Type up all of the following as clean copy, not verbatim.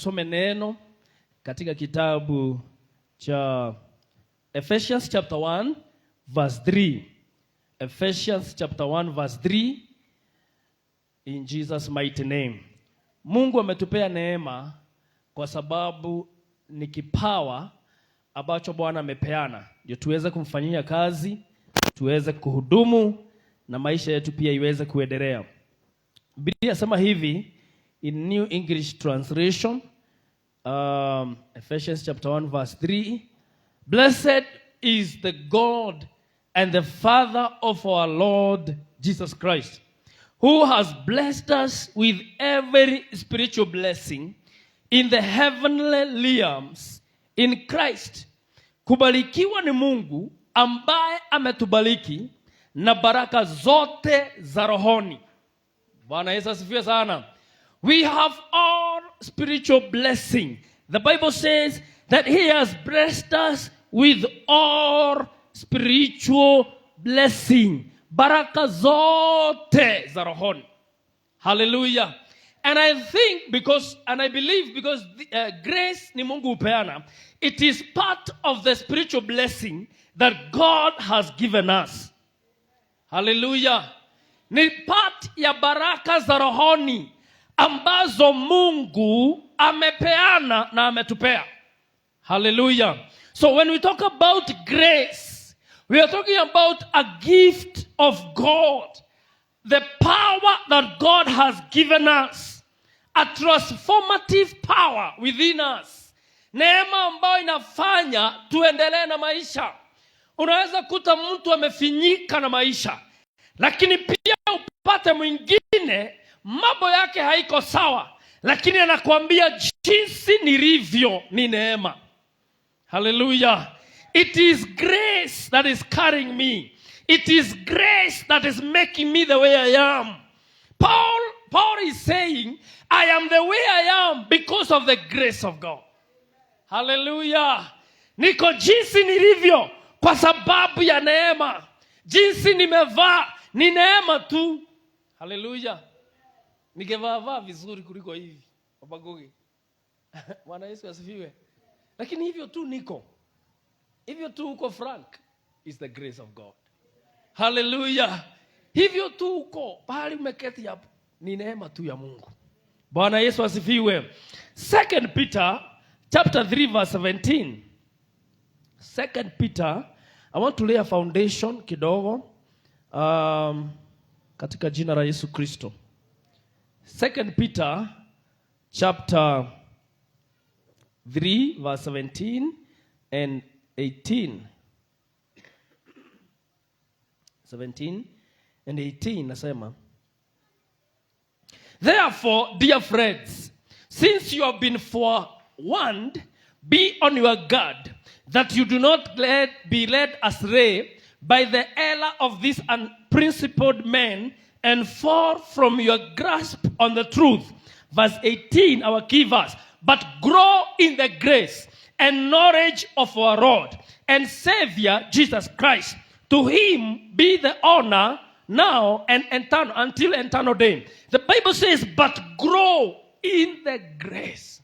tusome neno katika kitabu cha Ephesians chapter 1 verse 3. Ephesians chapter 1 verse 3, in Jesus mighty name. Mungu ametupea neema kwa sababu ni kipawa ambacho Bwana amepeana ndio tuweze kumfanyia kazi, tuweze kuhudumu na maisha yetu pia iweze kuendelea. Biblia inasema hivi in New English Translation, Ephesians chapter 1 verse 3, blessed is the God and the Father of our Lord Jesus Christ, who has blessed us with every spiritual blessing in the heavenly realms in Christ. Kubarikiwa ni Mungu ambaye ametubariki na baraka zote za rohoni. Bwana Yesu asifiwe sana. We have all spiritual blessing. The Bible says that he has blessed us with all spiritual blessing. Baraka zote za rohoni. Hallelujah. And I think I believe because grace ni Mungu upeana, it is part of the spiritual blessing that God has given us. Hallelujah. Ni part ya baraka za rohoni ambazo Mungu amepeana na ametupea. Hallelujah. So when we talk about grace, we are talking about a gift of God. The power that God has given us. A transformative power within us. Neema ambayo inafanya tuendelee na maisha. Unaweza kuta mtu amefinyika na maisha, lakini pia upate mwingine mambo yake haiko sawa, lakini anakuambia jinsi nilivyo ni neema. Hallelujah. It is grace that is carrying me. It is grace that is making me the way I am. Paul is saying, I am the way I am because of the grace of God. Hallelujah. Niko jinsi nilivyo kwa sababu ya neema. Jinsi nimevaa ni neema tu. Hallelujah. Nikevaa vizuri kuliko hivi. Wabagoge. Bwana Yesu asifiwe. Lakini hivyo tu niko. Hivyo tu uko frank is the grace of God. Hallelujah. Hivyo tu uko pahali umeketi hapo ni neema tu ya Mungu. Bwana Yesu asifiwe. 2 Peter chapter 3 verse 17. 2 Peter, I want to lay a foundation kidogo katika jina la Yesu Kristo. 2 Peter chapter 3 verse 17 and 18. 17 and 18 nasema, therefore, dear friends, since you have been forewarned, be on your guard, that you do not be led astray by the error of these unprincipled men and fall from your grasp on the truth. Verse 18, our key verse. But grow in the grace and knowledge of our Lord and Savior Jesus Christ. To him be the honor now and eternal, until eternal day. The Bible says, but grow in the grace.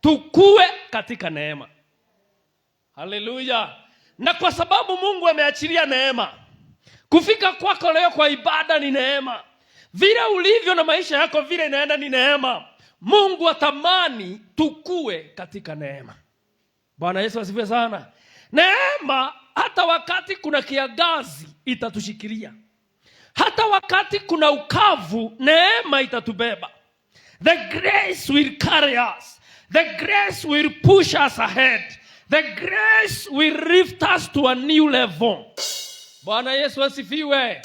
Tukue katika neema. Hallelujah. Na kwa sababu Mungu ameachilia neema, kufika kwako leo kwa ibada ni neema. Vile ulivyo na maisha yako vile inaenda ni neema. Mungu atamani tukue katika neema. Bwana Yesu asifiwe sana. Neema hata wakati kuna kiangazi itatushikilia. Hata wakati kuna ukavu neema itatubeba. The grace will carry us. The grace will push us ahead. The grace will lift us to a new level. Bwana Yesu asifiwe.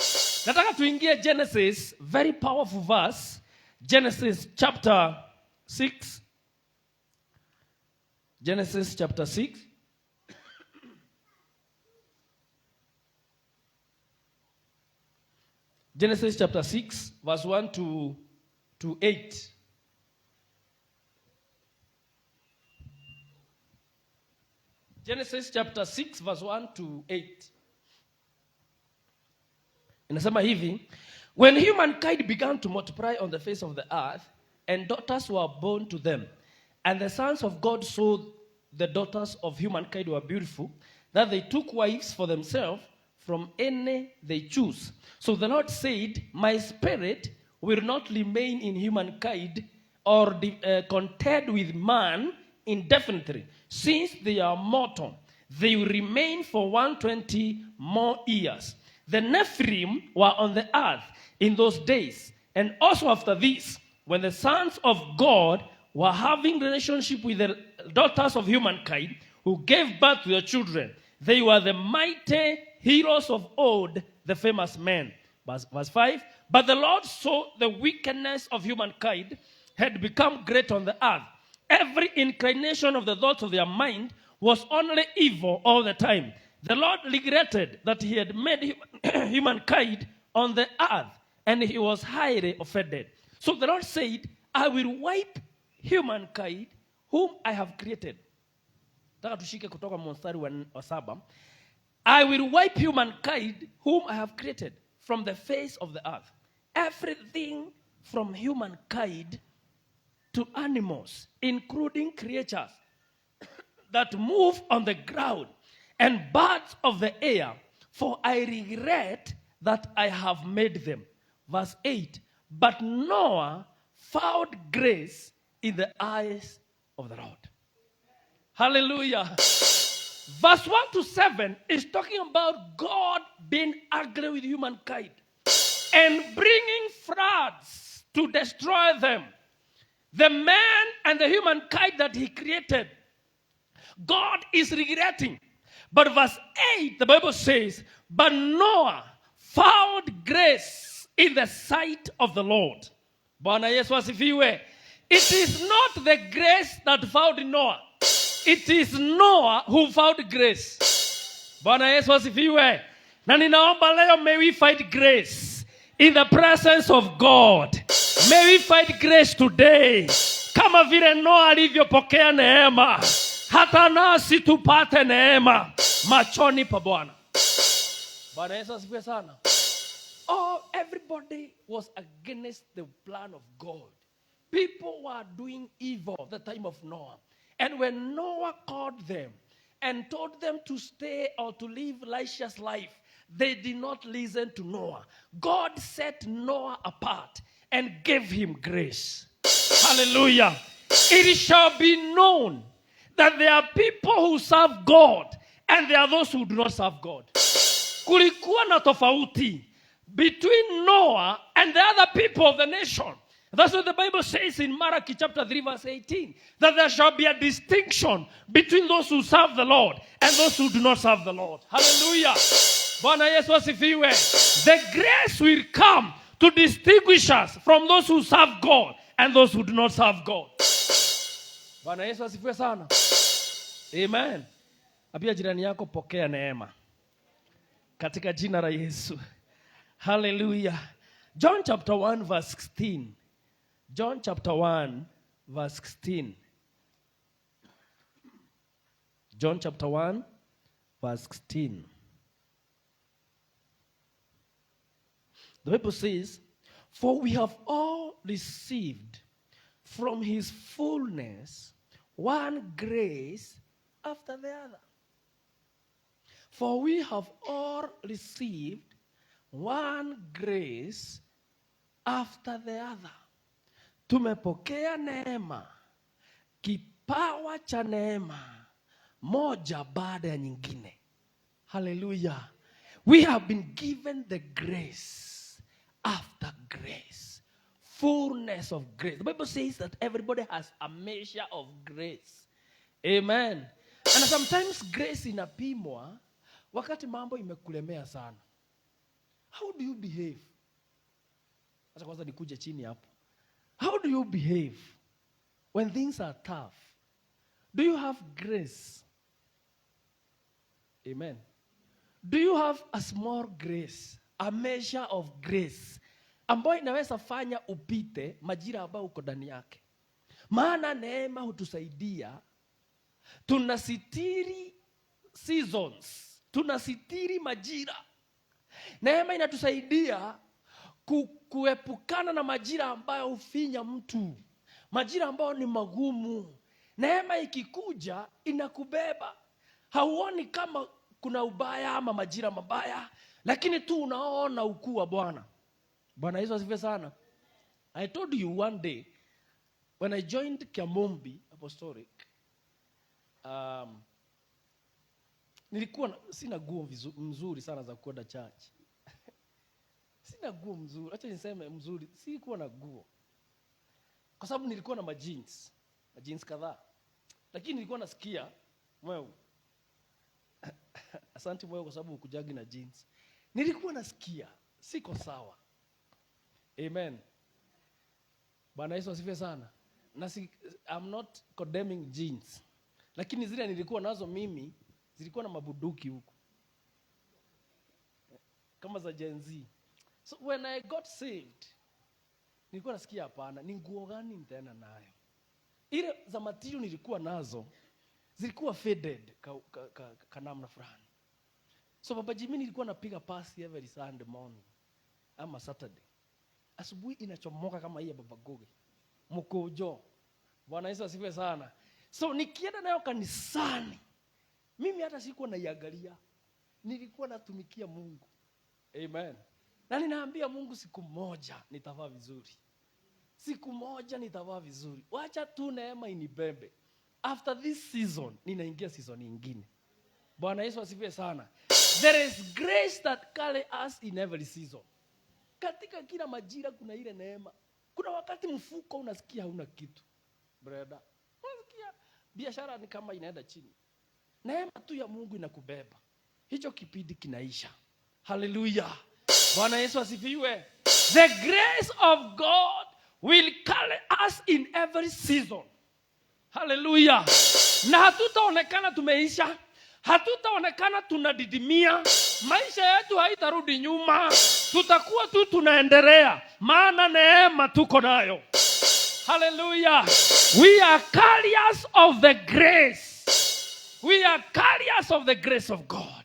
Nataka tuingie Genesis, very powerful verse. Genesis chapter 6. Genesis chapter 6. Genesis chapter 6 verse 1 to 8. Genesis chapter 6 verse 1 to 8. Inasema hivi, when humankind began to multiply on the face of the earth, and daughters were born to them, And the sons of God saw the daughters of humankind were beautiful, that they took wives for themselves from any they choose. So the Lord said, my spirit will not remain in humankind or contend with man indefinitely. Since they are mortal, they will remain for 120 more years. The Nephilim were on the earth in those days, and also after this, when the sons of God were having relationship with the daughters of humankind, who gave birth to their children. They were the mighty heroes of old, the famous men. Verse 5, but the Lord saw the wickedness of humankind had become great on the earth. Every inclination of the thoughts of their mind was only evil all the time. The Lord regretted that he had made humankind on the earth, and he was highly offended. So the Lord said, I will wipe humankind whom I have created. Taka tushike kutoka mstari wa 7. I will wipe humankind whom I have created from the face of the earth. Everything from humankind to animals, including creatures that move on the ground and birds of the air, for I regret that I have made them. Verse 8, but Noah found grace in the eyes of the Lord. Hallelujah. Verse 1 to 7 is talking about God being angry with humankind and bringing floods to destroy them. The man and the humankind that he created, God is regretting. But verse 8, the Bible says, but Noah found grace in the sight of the Lord. Bwana Yesu asifiwe. It is not the grace that found Noah. It is Noah who found grace. Bwana Yesu asifiwe. Na ninaomba leo, may we find grace in the presence of God. May we find grace today. Kama vile Noah alivyopokea neema, hata nasi tupate neema machoni pa Bwana. Bwana Yesu asifiwe sana. Oh, everybody was against the plan of God. People were doing evil at the time of Noah. And when Noah called them and told them to stay or to live righteous life, they did not listen to Noah. God set Noah apart and gave him grace. Hallelujah. It shall be known that there are people who serve God and there are those who do not serve God. Kulikuwa na tofauti between Noah and the other people of the nation. That's what the Bible says in Malachi chapter 3 verse 18. That there shall be a distinction between those who serve the Lord and those who do not serve the Lord. Hallelujah. Bwana Yesu asifiwe. The grace will come to distinguish us from those who serve God and those who do not serve God. Bwana Yesu asifiwe sana. Amen. Abia jirani yako, pokea neema katika jina la Yesu. Hallelujah. John chapter 1 verse 16. John chapter 1 verse 16. John chapter 1 verse 16. The Bible says, for we have all received from his fullness one grace after the other. For we have all received one grace after the other. Tumepokea neema, kipawa cha neema, moja baada ya nyingine. Hallelujah. We have been given the grace after grace. Fullness of grace. The Bible says that everybody has a measure of grace. Amen. And sometimes grace inapimwa wakati mambo imekulemea sana. How do you behave? Sasa kwanza nikuje chini hapo. How do you behave when things are tough? Do you have grace? Amen. Do you have a small grace, a measure of grace ambayo inaweza fanya upite majira ambayo uko ndani yake? Maana neema hutusaidia, tunasitiri seasons, tunasitiri majira. Neema inatusaidia kuepukana na majira ambayo hufinya mtu, majira ambayo ni magumu, Neema ikikuja inakubeba. Hauoni kama kuna ubaya ama majira mabaya, lakini tu unaona ukuu wa Bwana. Bwana Yesu asifiwe sana. I told you one day when I joined Kiamombi Apostolic, nilikuwa sina nguo mzuri sana za kwenda church. Sina nguo mzuri, acha niseme mzuri, sikuwa na nguo. Kwa sababu nilikuwa na jeans kadhaa. Lakini nilikuwa nasikia Mweu. Asante Mweu kwa sababu ukujagi na jeans. Nilikuwa nasikia siko sawa. Amen. Bwana Yesu asifiwe sana. I'm not condemning jeans. Lakini zile nilikuwa nazo mimi zilikuwa na mabuduki huko. Kama za Gen Z. So when I got saved, nilikuwa nasikia hapana, ni nguo gani nitaenda nayo? Ile za material nilikuwa nazo zilikuwa faded namna fulani. So Baba Jimmy nilikuwa napiga pasi every Sunday morning ama Saturday. Asubuhi inachomoka kama hii ya Baba Goge. Mkojo. Bwana Yesu asifiwe sana. So nikienda nayo kanisani, mimi hata sikuwa naiangalia. Nilikuwa natumikia Mungu. Amen. Na ninaambia Mungu siku moja nitavaa vizuri. Siku moja nitavaa vizuri. Wacha tu neema inibebe. After this season, ninaingia season nyingine. Bwana Yesu asifiwe sana. There is grace that carry us in every season. Katika kila majira kuna ile neema. Kuna wakati mfuko unasikia hauna kitu. Brother, unasikia biashara ni kama inaenda chini. Neema tu ya Mungu inakubeba. Hicho kipindi kinaisha. Hallelujah. Bwana Yesu asifiwe. The grace of God will carry us in every season. Hallelujah. Na hatutaonekana tumeisha. Hatutaonekana tunadidimia. Maisha yetu haitarudi nyuma. Tutakuwa tu tunaendelea. Maana neema tuko nayo. Hallelujah. We are carriers of the grace. We are carriers of the grace of God.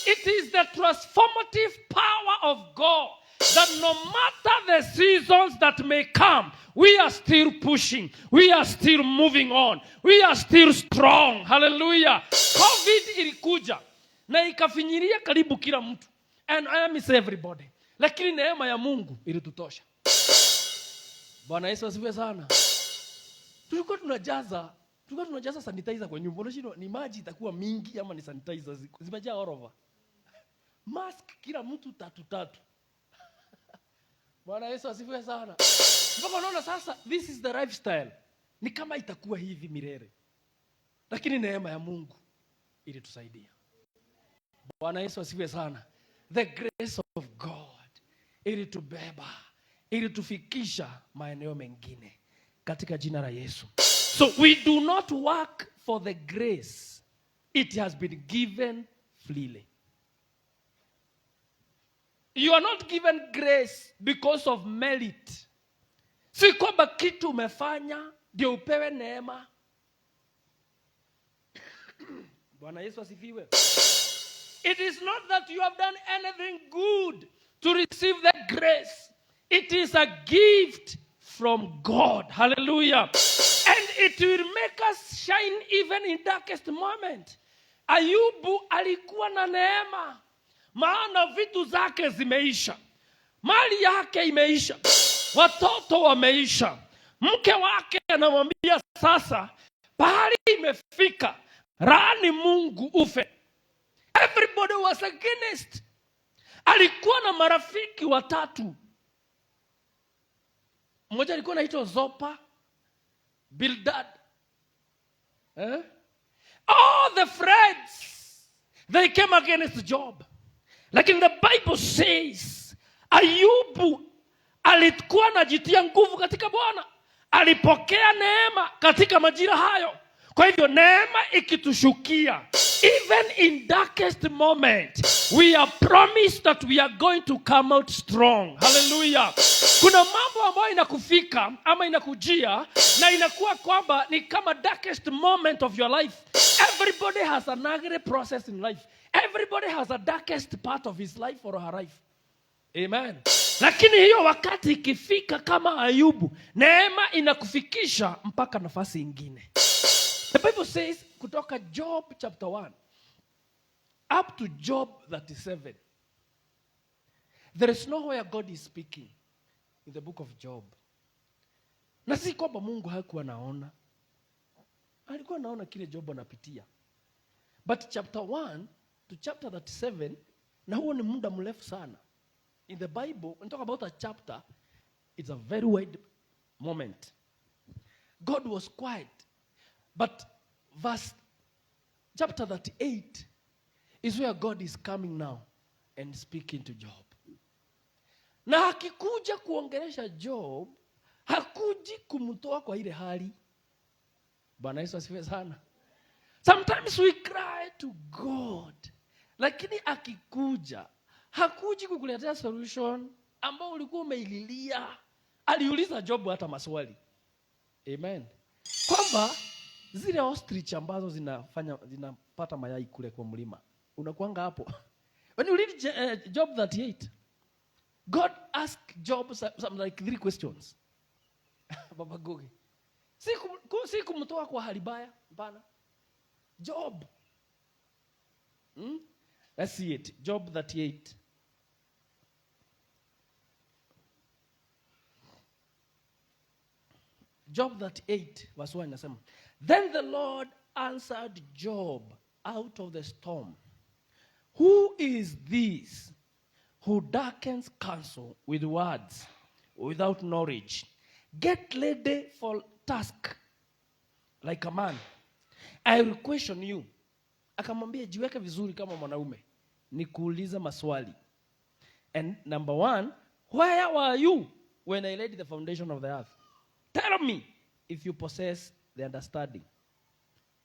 It is the transformative power of God that no matter the seasons that may come, we are still pushing. We are still moving on. We are still strong. Hallelujah. COVID ilikuja na ikafinyiria karibu kila mtu. And I miss everybody. Lakini neema ya Mungu ilitutosha. Bwana Yesu asifiwe sana. Tulikuwa tunajaza sanitizer kwa nyumba. Unajua ni maji itakuwa mingi ama ni sanitizer zimejaa all over. Mask kila mtu tatu. Bwana Yesu asifiwe sana. Mpaka unaona sasa this is the lifestyle. Ni kama itakuwa hivi milele. Lakini neema ya Mungu ilitusaidia. Bwana Yesu asifiwe sana. The grace of God ilitubeba, ilitufikisha maeneo mengine katika jina la Yesu. So we do not work for the grace. It has been given freely. You are not given grace because of merit. Si kwamba kitu umefanya ndio upewe neema. Bwana Yesu asifiwe. It is not that you have done anything good to receive the grace. It is a gift from God. Hallelujah. And it will make us shine even in darkest moment. Ayubu alikuwa na neema. Maana vitu zake zimeisha. Mali yake imeisha. Watoto wameisha. Mke wake anamwambia sasa, pahali imefika, laani Mungu ufe. Everybody was against. Alikuwa na marafiki watatu. Mmoja alikuwa anaitwa Zopa, Bildad. All the friends, they came against Job. Lakini the Bible says, Ayubu alikuwa anajitia nguvu katika Bwana. Alipokea neema katika majira hayo. Kwa hivyo neema ikitushukia, even in darkest moment, we are promised that we are going to come out strong. Hallelujah. Kuna mambo ambayo inakufika ama inakujia na inakuwa kwamba ni kama darkest moment of your life. Everybody has an agony process in life. Everybody has a darkest part of his life or her life. Amen. Lakini hiyo wakati ikifika kama Ayubu, neema inakufikisha mpaka nafasi ingine. The Bible says, kutoka Job chapter 1 up to Job 37, there is nowhere God is speaking in the book of Job. Na si kwamba Mungu hakuwa naona. Alikuwa naona kile Job anapitia. But chapter 1 to chapter 37, na huo ni muda mrefu sana. In the Bible, when talk about a chapter, it's a very wide moment. God was quiet. But chapter 38 is where God is coming now and speaking to Job. Na akikuja kuongelesha Job, hakuji kumtoa kwa ile hali. Bwana Yesu asifiwe sana. Sometimes we cry to God. Lakini akikuja, hakuji kukuletea solution ambao ulikuwa umeililia. Aliuliza Job hata maswali. Amen. Kwamba zile ostrich ambazo zinapata mayai kule kwa mlima. Unakuanga hapo. When you read Job 38, God asked Job something like 3 questions. Baba Gogi. Si kumtoa kwa hali baya, bana. Job. Let's see it. Job 38. Job 38 verse 1 inasema, then the Lord answered Job out of the storm. Who is this who darkens counsel with words without knowledge? Get ready for task like a man. I will question you. Akamwambia jiweke vizuri kama mwanaume. Nikuuliza maswali. And number 1, where were you when I laid the foundation of the earth? Tell me if you possess the understanding.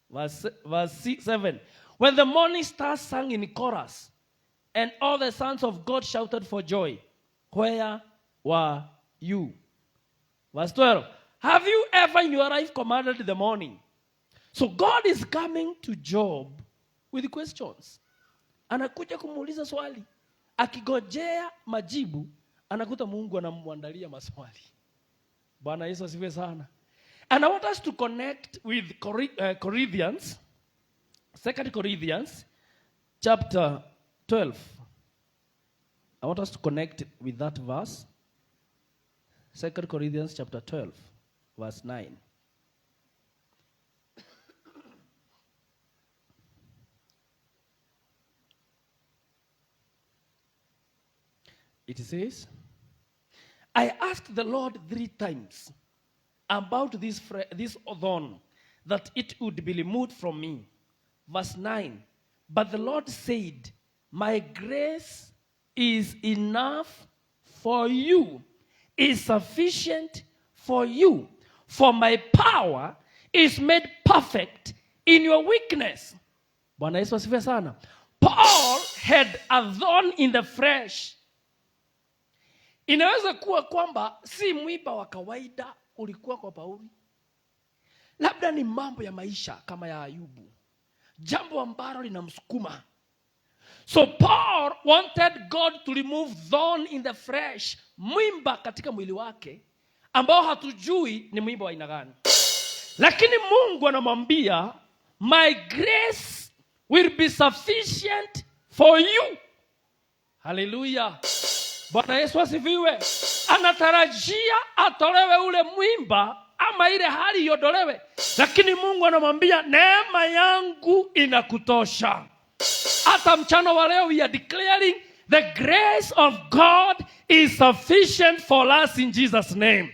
Verse 7. When the morning stars sang in chorus, and all the sons of God shouted for joy, where were you? Verse 12. Have you ever in your life commanded the morning? So God is coming to Job with questions. Anakuja kumuuliza swali. Akigojea majibu, anakuta Mungu anamwandalia maswali. Bwana Yesu asifiwe sana. And I want us to connect with Corinthians, 2 Corinthians chapter 12. I want us to connect with that verse. 2 Corinthians chapter 12, verse 9. It says, I asked the Lord 3 times about this thorn, that it would be removed from me. Verse 9. But the Lord said, my grace is enough for you, is sufficient for you, for my power is made perfect in your weakness. Bwana Yesu asifiwe sana. Paul had a thorn in the flesh. Inaweza kuwa kwamba si mwiba wa kawaida ulikuwa kwa Pauli. Labda ni mambo ya maisha kama ya Ayubu. Jambo ambalo linamsukuma. So Paul wanted God to remove thorn in the flesh. Mwimba katika mwili wake ambao hatujui ni mwimba wa aina gani. Lakini Mungu anamwambia, my grace will be sufficient for you. Hallelujah. Bwana Yesu asifiwe. Anatarajia atolewe ule mwimba ama ile hali iondolewe. Lakini Mungu anamwambia neema yangu inakutosha. Hata mchana wa leo we are declaring the grace of God is sufficient for us in Jesus' name.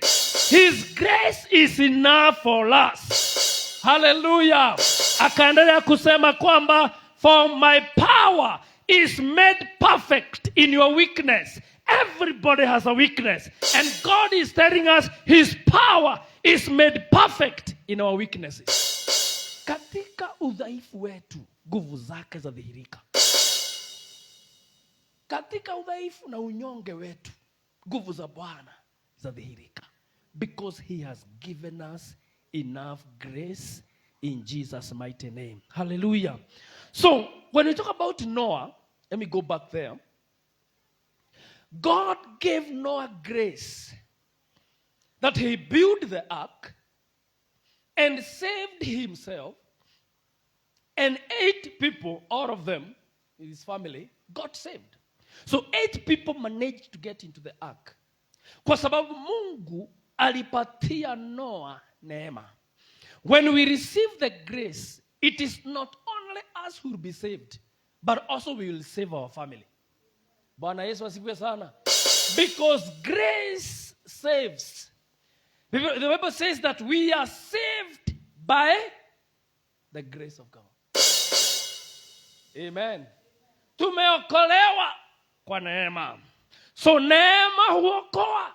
His grace is enough for us. Hallelujah. Akaendelea kusema kwamba for my power is made perfect in your weakness. Everybody has a weakness. And God is telling us his power is made perfect in our weaknesses. Katika udhaifu wetu, nguvu zake zadhihirika. Katika udhaifu na unyonge wetu, nguvu za Bwana zadhihirika. Because he has given us enough grace in Jesus' mighty name. Hallelujah. So, when we talk about Noah, let me go back there. God gave Noah grace that he built the ark and saved himself And 8 people, all of them, in his family, got saved. So 8 people managed to get into the ark. Kwa sababu Mungu alipatia Noah neema. When we receive the grace, it is not only us who will be saved, but also we will save our family. Bwana Yesu asifiwe sana. Because grace saves. The Bible says that we are saved by the grace of God. Amen. Tumeokolewa kwa neema. So neema huokoa.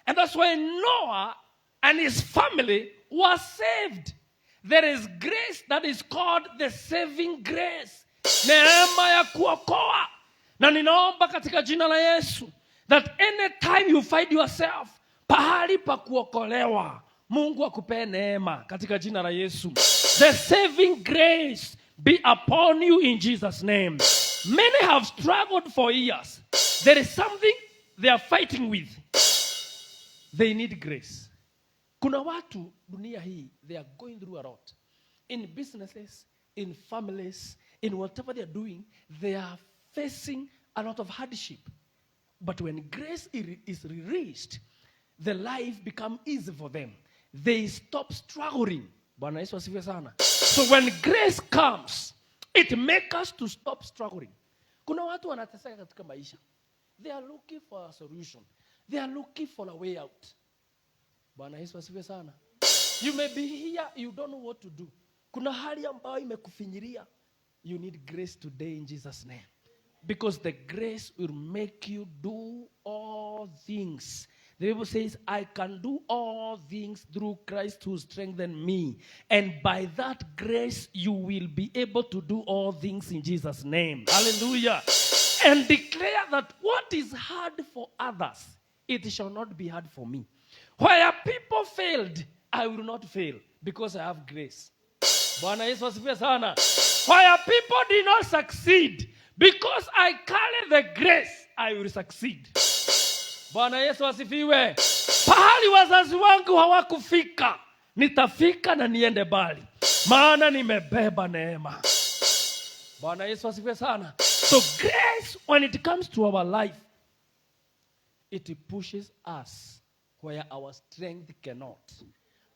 And that's why Noah and his family were saved. There is grace that is called the saving grace. Neema ya kuokoa. Na ninaomba katika jina la Yesu that anytime you find yourself pahali pa kuokolewa, Mungu akupe neema katika jina la Yesu. The saving grace be upon you in Jesus' name. Many have struggled for years. There is something they are fighting with. They need grace. Kuna watu dunia hii, they are going through a lot. In businesses, in families, in whatever they are doing, they are facing a lot of hardship. But when grace is released, the life becomes easy for them. They stop struggling. Bwana Yesu asifiwe sana. So when grace comes, it makes us to stop struggling. Kuna watu wanateseka katika maisha. They are looking for a solution. They are looking for a way out. Bwana Yesu asifiwe sana. You may be here, you don't know what to do. Kuna hali ambayo imekufinyiria. You need grace today in Jesus' name. Because the grace will make you do all things. The Bible says, I can do all things through Christ who strengthens me. And by that grace, you will be able to do all things in Jesus' name. Hallelujah. And declare that what is hard for others, it shall not be hard for me. Where people failed, I will not fail because I have grace. Bwana Yesu asifiwe sana. Where people did not succeed, because I carry the grace, I will succeed. Bwana Yesu asifiwe. Pahali wazazi wangu hawakufika, nitafika na niende mbali. Maana nimebeba neema. Bwana Yesu asifiwe sana. So grace, when it comes to our life, it pushes us where our strength cannot.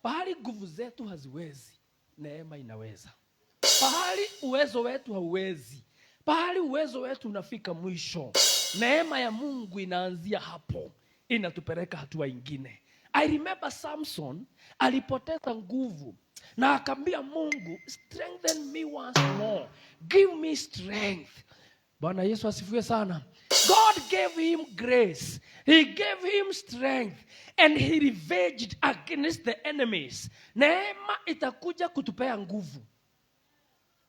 Pahali nguvu zetu haziwezi, neema inaweza. Pahali uwezo wetu hauwezi, pahali uwezo wetu unafika mwisho, neema ya Mungu inaanzia hapo, inatupeleka hatua ingine. I remember Samson alipoteza nguvu na akamwambia Mungu, strengthen me once more, give me strength. Bwana Yesu asifiwe sana. God gave him grace. He gave him strength. And he revenged against the enemies. Neema itakuja kutupea nguvu.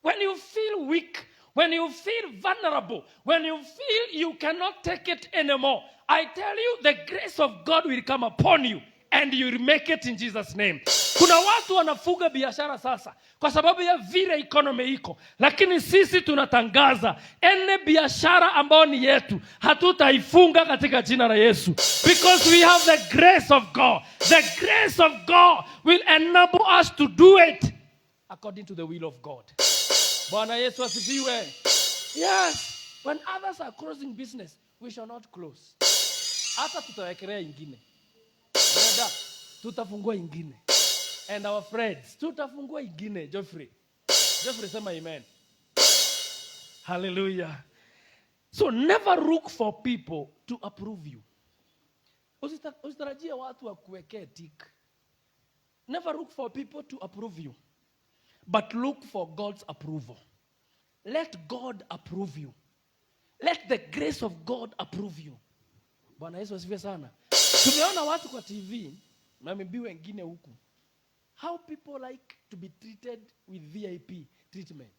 When you feel weak, when you feel vulnerable, when you feel you cannot take it anymore, I tell you, the grace of God will come upon you. And you will make it in Jesus' name. Kuna watu wanafuga biashara sasa kwa sababu ya vile economy iko. Lakini sisi tunatangaza ene biashara ambayo ni yetu hatutaifunga katika jina la Yesu. Because we have the grace of God. The grace of God will enable us to do it according to the will of God. Bwana Yesu asifiwe. Yes, when others are closing business, we shall not close. Hata tutawekelea ingine. Brother, tutafungua ingine. And our friends, tutafungua ingine. Geoffrey sema amen. Hallelujah. So never look for people to approve you. Usitarajie watu wakuwekee tick. Never look for people to approve you. But look for God's approval. Let God approve you. Let the grace of God approve you. Bwana Yesu asifiwe sana. Tumeona watu kwa TV na maybe wengine huku. How people like to be treated with VIP treatment.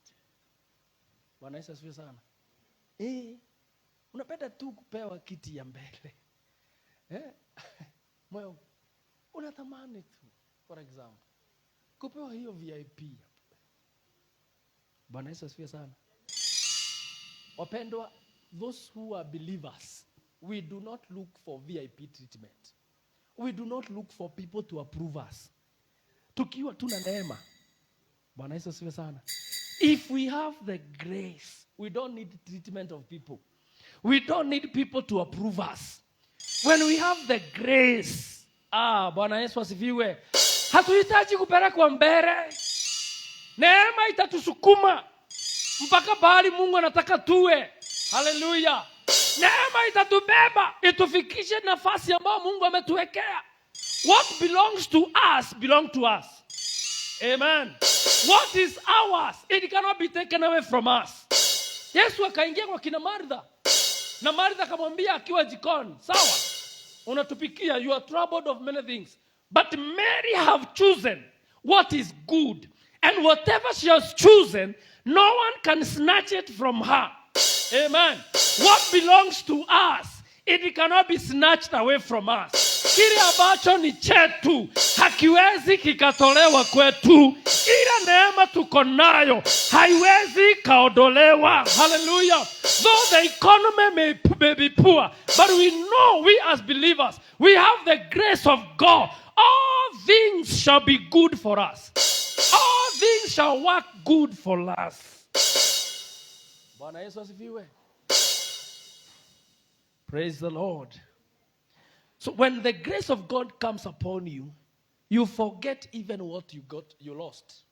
Bwana Yesu asifiwe sana. Unapenda tu kupewa kiti ya mbele. Moyo unatamani tu, for example, kupewa hiyo VIP. Bwana Yesu asifiwe sana. Wapendwa, those who are believers, we do not look for VIP treatment. We do not look for people to approve us. Tukiwa tuna neema. Bwana Yesu asifiwe sana. If we have the grace, we don't need treatment of people. We don't need people to approve us. When we have the grace, Bwana Yesu asifiwe. Hatuhitaji kupelekwa mbele. Neema itatusukuma mpaka bahali Mungu anataka tuwe. Hallelujah. Neema itatubeba itufikishe nafasi ambayo Mungu ametuwekea. What belongs to us belong to us. Amen. What is ours, it cannot be taken away from us. Yesu akaingia kwa kina Martha. Na Martha akamwambia akiwa jikoni, sawa, unatupikia, you are troubled of many things. But Mary have chosen what is good. And whatever she has chosen, no one can snatch it from her. Amen. What belongs to us, it cannot be snatched away from us. Kile ambacho ni chetu hakiwezi kikatolewa kwetu. Ile neema tuko nayo haiwezi kaondolewa. Hallelujah. Though the economy may be poor, but we know, we as believers, we have the grace of God. All things shall be good for us. All things shall work good for us. Bwana Yesu asifiwe. Praise the Lord. So when the grace of God comes upon you, you forget even what you lost.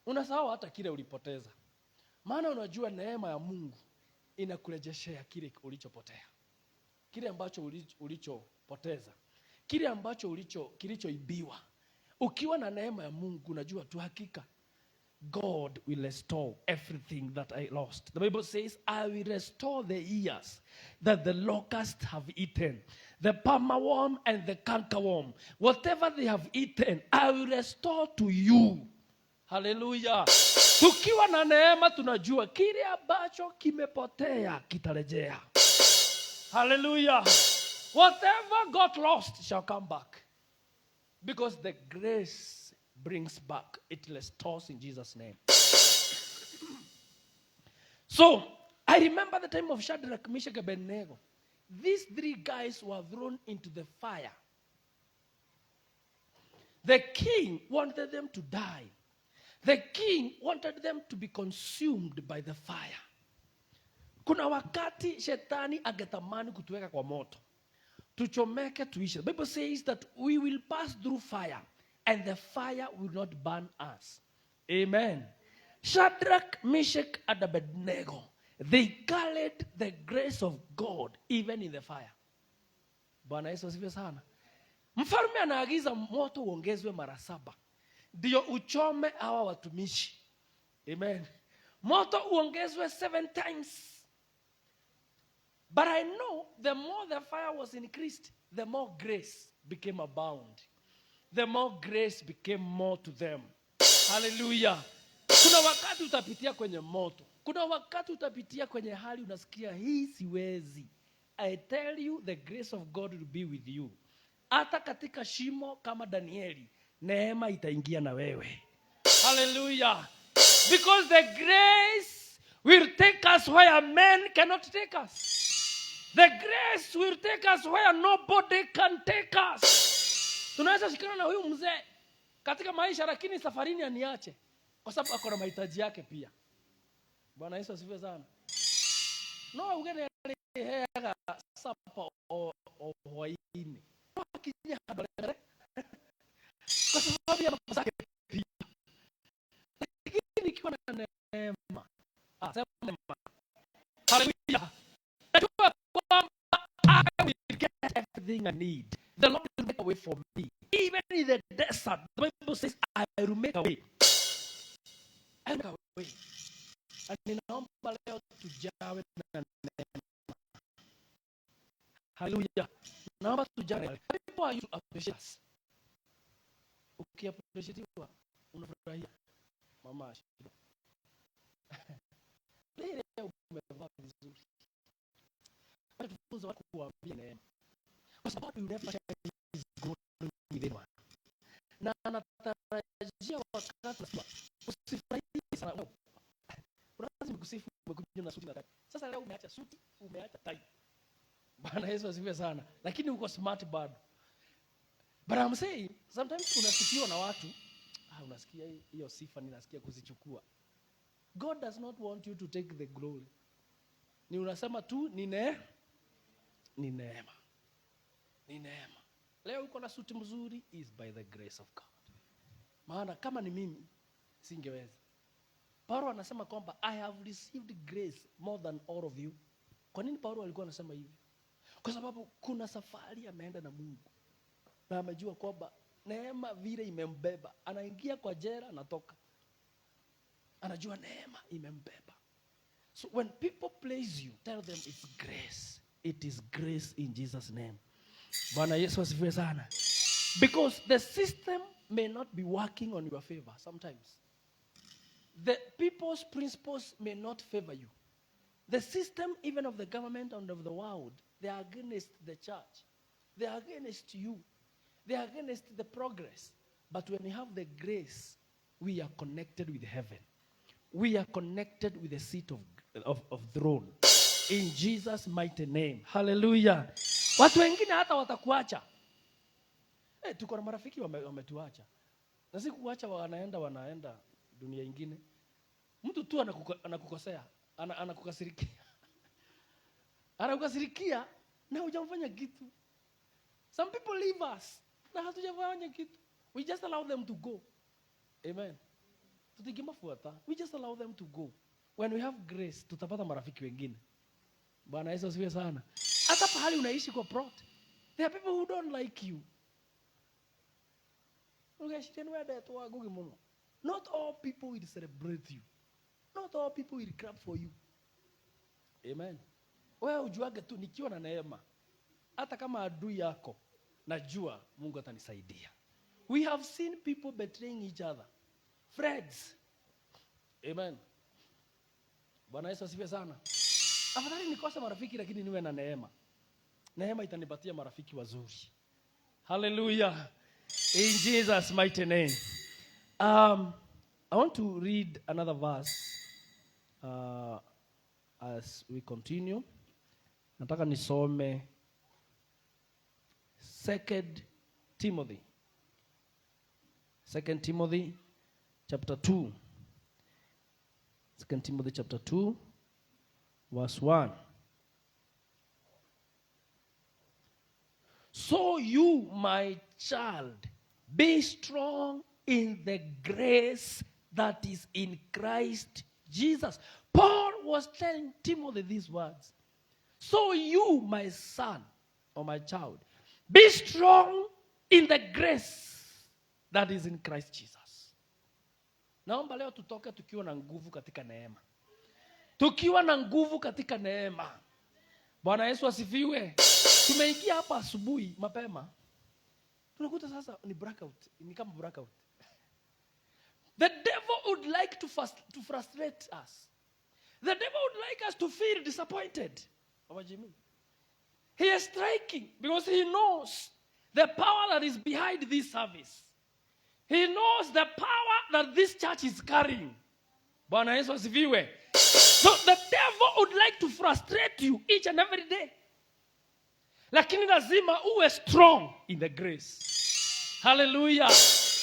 Unasahau hata kile ulipoteza. Maana unajua neema ya Mungu inakurejeshea kile ulichopotea. Kile ambacho ulichopoteza. Kile ambacho kilichoibiwa. Ukiwa na neema ya Mungu unajua tu hakika God will restore everything that I lost. The Bible says, I will restore the years that the locusts have eaten, the palmerworm and the cankerworm. Whatever they have eaten, I will restore to you. Hallelujah. Tukiwa na neema tunajua kile ambacho kimepotea kitarejea. Hallelujah. Whatever got lost shall come back. Because the grace brings back, it restores in Jesus' name. So, I remember the time of Shadrach, Meshach, and Abednego. These three guys were thrown into the fire. The king wanted them to die. The king wanted them to be consumed by the fire. Kuna wakati shetani angetamani kutuweka kwa moto. Tuchomeke tuishe. The Bible says that we will pass through fire and the fire will not burn us. Amen. Shadrach, Meshach, and Abednego, they carried the grace of God even in the fire. Bwana Yesu asifiwe sana. Mfalme anaagiza moto uongezwe mara 7. Ndio uchome hawa watumishi. Amen. Moto uongezwe 7 times. But I know the more the fire was increased, the more grace became abound. The more grace became more to them. Hallelujah. Kuna wakati utapitia kwenye moto. Kuna wakati utapitia kwenye hali unasikia hii siwezi. I tell you, the grace of God will be with you. Hata katika shimo kama Danieli, neema itaingia na wewe. Hallelujah. Because the grace will take us where men cannot take us. The grace will take us where nobody can take us. Tunaweza shikana na huyu mzee katika maisha lakini safarini aniache kwa sababu ako na mahitaji yake pia. Bwana Yesu asifiwe sana. No ugene hega sapa o waini. Akinya habari. Kwa sababu ya mambo zake pia. Lakini ikiwa na neema. Sema hallelujah. I will get everything I need. The Lord will make a way for me. Even in the desert, the Bible says, I will make a way. I will make a way. And ninaomba leo tujawe na neema. Hallelujah. Naomba tujawe. People are you to appreciate us. Ukiappreciatiwa, unafurahia. Mama shido. Leo umevaa vizuri. Tufunze watu kuambia neema. Kwa sababu you never share his glory within one. Na anatarajia wakati usifurahie sana. Unaweza kusifu umekuja na suti na tai. Sasa leo umeacha suti, umeacha tai. Bwana Yesu asifiwe sana. Lakini uko smart bado. But I'm saying, sometimes unasifiwa na watu, unasikia hiyo sifa ninasikia kuzichukua. God does not want you to take the glory. Ni unasema tu ni neema. Ni neema. Leo uko na suti mzuri is by the grace of God. Maana kama ni mimi singeweza. Paulo anasema kwamba I have received grace more than all of you. Kwa nini Paulo alikuwa anasema hivi? Kwa sababu kuna safari ameenda na Mungu. Na amejua kwamba neema vile imembeba. Anaingia kwa jela anatoka. Anajua neema imembeba. So when people praise you, tell them it's grace. It is grace in Jesus' name. Bwana Yesu asifiwe sana. Because the system may not be working on your favor sometimes. The people's principles may not favor you. The system even of the government and of the world, they are against the church. They are against you. They are against the progress. But when we have the grace, we are connected with heaven. We are connected with the seat of throne. In Jesus' mighty name. Hallelujah. Watu wengine hata watakuacha. Tuko na marafiki wametuacha. Na si kuacha wanaenda dunia nyingine. Mtu tu anakukosea, anakukasirikia. Anakukasirikia na hujamfanya kitu. Some people leave us na hatujafanya kitu. We just allow them to go. Amen. Tutikimafuata. We just allow them to go. When we have grace, tutapata marafiki wengine. Bwana Yesu asifiwe sana. Hata pahali unaishi kwa plot, there are people who don't like you. Not all people will celebrate you. Not all people will clap for you. Amen. Wewe ujuage tu nikiwa na neema. Hata kama adui yako, najua Mungu atanisaidia. We have seen people betraying each other. Friends. Amen. Bwana Yesu asifiwe sana. Afadhali nikose marafiki lakini niwe na neema. Neema itanipatia marafiki wazuri. Hallelujah. In Jesus' mighty name. I want to read another verse as we continue. Nataka nisome 2 Timothy. 2 Timothy chapter 2. 2 Timothy chapter 2 verse 1. So you, my child, be strong in the grace that is in Christ Jesus. Paul was telling Timothy these words. So you, my son or my child, be strong in the grace that is in Christ Jesus. Naomba leo tutoke tukiwa na nguvu katika neema. Tukiwa na nguvu katika neema. Bwana Yesu asifiwe. Tumeingia hapa asubuhi mapema. Tunakuta sasa ni blackout, ni kama blackout. The devil would like to frustrate us. The devil would like us to feel disappointed. He is striking because he knows the power that is behind this service. He knows the power that this church is carrying. Bwana Yesu asifiwe. So the devil would like to frustrate you each and every day. Lakini lazima uwe strong in the grace. Hallelujah.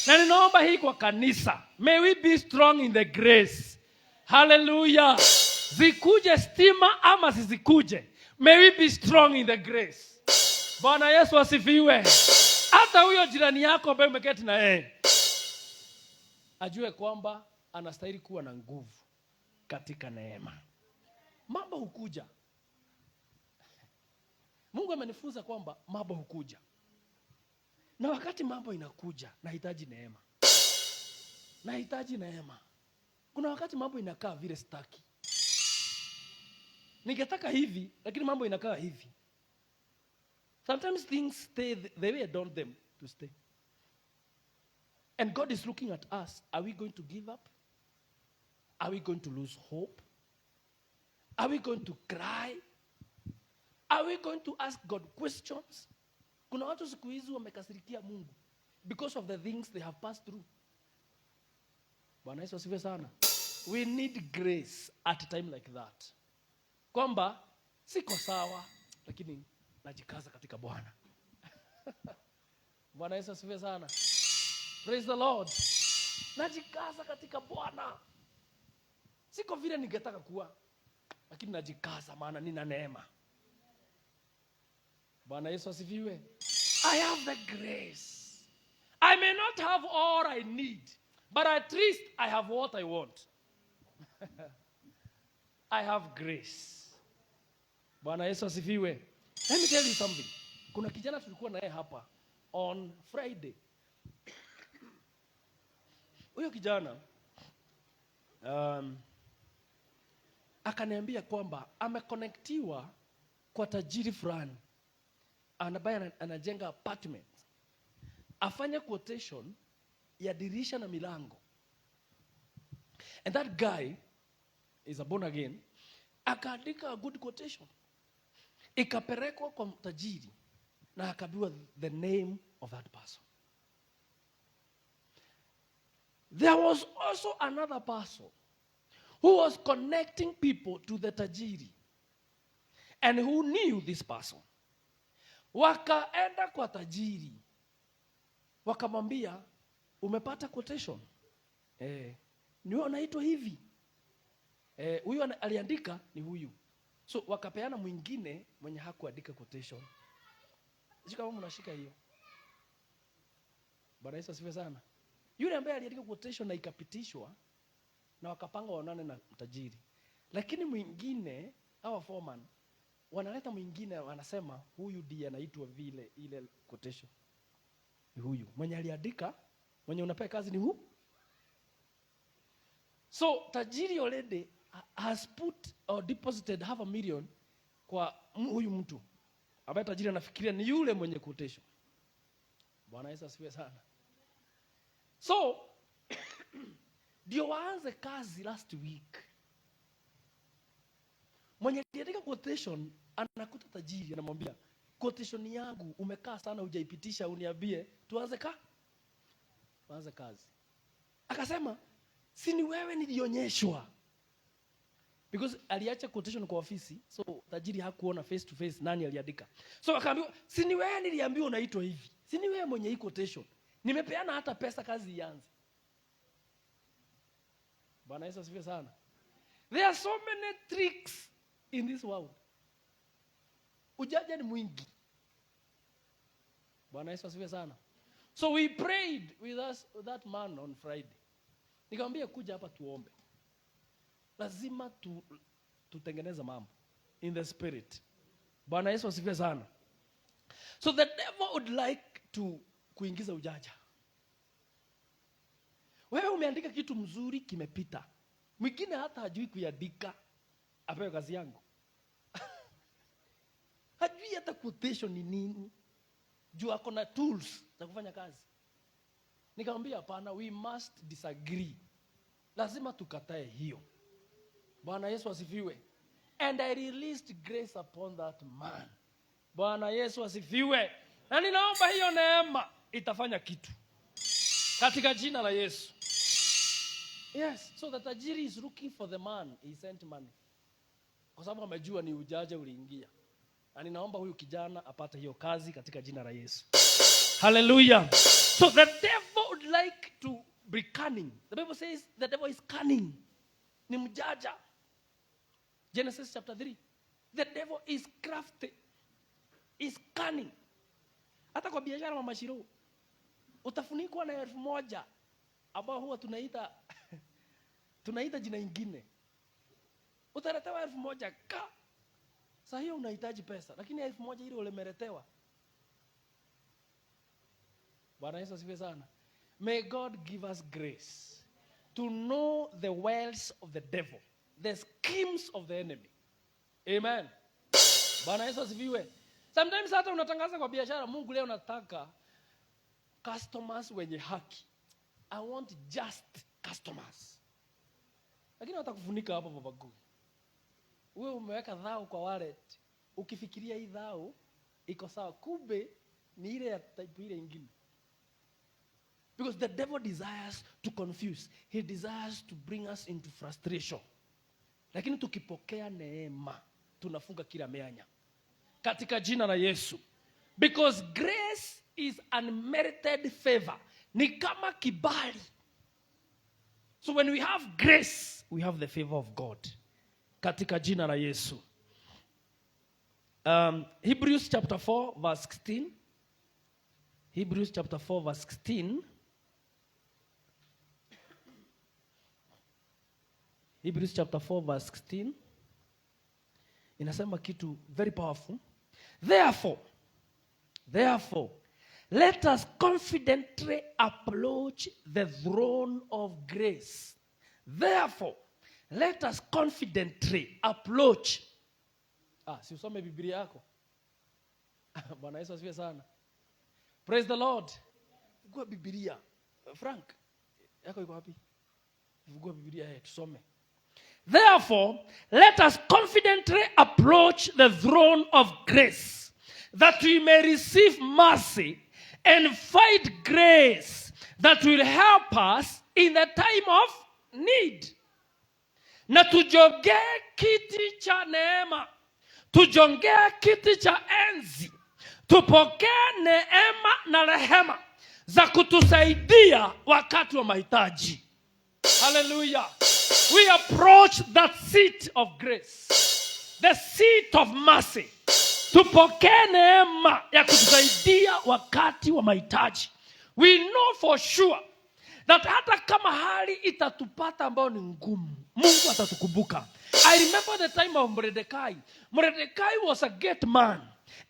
Na ninaomba hii kwa kanisa. May we be strong in the grace. Hallelujah. Zikuje stima ama zizikuje. May we be strong in the grace. Bwana Yesu asifiwe. Hata huyo jirani yako ambaye umeketi na yeye ajue kwamba anastahili kuwa na nguvu katika neema. Mambo hukuja. Mungu amenifunza kwamba mambo hukuja. Na wakati mambo inakuja, nahitaji neema. Nahitaji neema. Kuna wakati mambo inakaa vile sitaki. Ningetaka hivi, lakini mambo inakaa hivi. Sometimes things stay the way I want them to stay. And God is looking at us. Are we going to give up? Are we going to lose hope? Are we going to cry? Are we going to ask God questions? Kuna watu siku hizi wamekasirikia Mungu because of the things they have passed through. Bwana Yesu asifiwe sana. We need grace at a time like that. Kwamba siko sawa lakini najikaza katika Bwana. Bwana Yesu asifiwe sana. Praise the Lord. Najikaza katika Bwana. Siko vile ningetaka kuwa, lakini najikaza maana nina neema. Bwana Yesu asifiwe. I have the grace. I may not have all I need, but at least I have what I want. I have grace. Bwana Yesu asifiwe. Let me tell you something. Kuna kijana tulikuwa naye hapa on Friday. Huyo kijana akaniambia kwamba ameconnectiwa kwa tajiri fulani ambaye anajenga apartment. Afanye quotation ya dirisha na milango. And that guy is a born again. Akaandika a good quotation. Ikapelekwa kwa tajiri na akaambiwa the name of that person. There was also another person who was connecting people to the tajiri and who knew this person. Wakaenda kwa tajiri. Wakamwambia, umepata quotation? Niwe anaitwa hivi. Huyu aliandika ni huyu. So wakapeana mwingine mwenye hakuandika quotation. Sio kama mnashika hiyo. Bwana Yesu asifiwe sana. Yule ambaye aliandika quotation na ikapitishwa na wakapanga waonane na mtajiri. Lakini mwingine hawa foreman wanaleta mwingine wanasema huyu ndiye anaitwa vile ile quotation. Ni huyu. Mwenye aliandika, mwenye unapewa kazi ni huyu. So tajiri already has put or deposited $500,000 kwa huyu mtu. Ambaye tajiri anafikiria ni yule mwenye quotation. Bwana Yesu asifiwe sana. So ndio waanze kazi last week. Mwenye aliandika quotation anakuta tajiri anamwambia, quotation yangu umekaa sana hujaipitisha, uniambie tuanze kazi. Akasema, si ni wewe nilionyeshwa. Because aliacha quotation kwa ofisi, so tajiri hakuona face to face nani aliandika. So akaambiwa, si ni wewe niliambiwa unaitwa hivi. Si ni wewe mwenye hii quotation. Nimepeana hata pesa kazi ianze. Bwana Yesu asifiwe sana. There are so many tricks in this world. Ujanja ni mwingi. Bwana Yesu asifiwe sana. So we prayed with that man on Friday. Nikamwambia kuja hapa tuombe. Lazima tutengeneza mambo in the spirit. Bwana Yesu asifiwe sana. So the devil would like to kuingiza ujanja. Wewe umeandika kitu mzuri kimepita. Mwingine hata hajui kuandika, apewe kazi yangu. Hajui hata quotation ni nini. Juu ako na tools za kufanya kazi. Nikamwambia hapana, we must disagree. Lazima tukatae hiyo. Bwana Yesu asifiwe. And I released grace upon that man. Bwana Yesu asifiwe. Na ninaomba hiyo neema itafanya kitu katika jina la Yesu. Yes, so the tajiri is looking for the man. He sent money. Kwa sababu amejua ni ujaja uliingia. Na ninaomba huyu kijana apate hiyo kazi katika jina la Yesu. Hallelujah. So the devil would like to be cunning. The Bible says the devil is cunning. Ni mjaja. Genesis chapter 3. The devil is crafty. Is cunning. Hata kwa biashara mama Shiro, utafunikwa na 1,000 ambao huwa tunaita jina ingine. Utaletewa 1,000 ka. Sasa hiyo unahitaji pesa, lakini 1,000 ile ulemeletewa. Bwana Yesu asifiwe sana. May God give us grace to know the wiles of the devil, the schemes of the enemy. Amen. Bwana Yesu asifiwe. Sometimes hata unatangaza kwa biashara, Mungu leo nataka customers wenye haki. I want just customers. Lakini watakufunika hapo babagu. Wewe umeweka dhao kwa wallet. Ukifikiria hii dhao iko sawa, kumbe ni ile ya type ile nyingine. Because the devil desires to confuse. He desires to bring us into frustration. Lakini tukipokea neema, tunafunga kila mianya katika jina la Yesu. Because grace is unmerited favor. Ni kama kibali. So when we have grace, we have the favor of God. Katika jina la Yesu. Hebrews chapter 4 verse 16. Hebrews chapter 4 verse 16. Hebrews chapter 4 verse 16. Inasema kitu very powerful. Therefore, let us confidently approach the throne of grace. Therefore, let us confidently approach. Si usome Biblia yako. Bwana Yesu asifiwe sana. Praise the Lord. Fungua Biblia. Frank, yako iko wapi? Fungua Biblia tusome. Therefore, let us confidently approach the throne of grace, that we may receive mercy and find grace that will help us in the time of need. Na tujongee kiti cha neema, tujongee kiti cha enzi, tupokee neema na rehema za kutusaidia wakati wa mahitaji. Hallelujah. We approach that seat of grace, the seat of mercy. Tupokee neema ya kutusaidia wakati wa mahitaji. We know for sure that hata kama hali itatupata ambayo ni ngumu, Mungu atatukumbuka. I remember the time of Mordecai. Mordecai was a great man.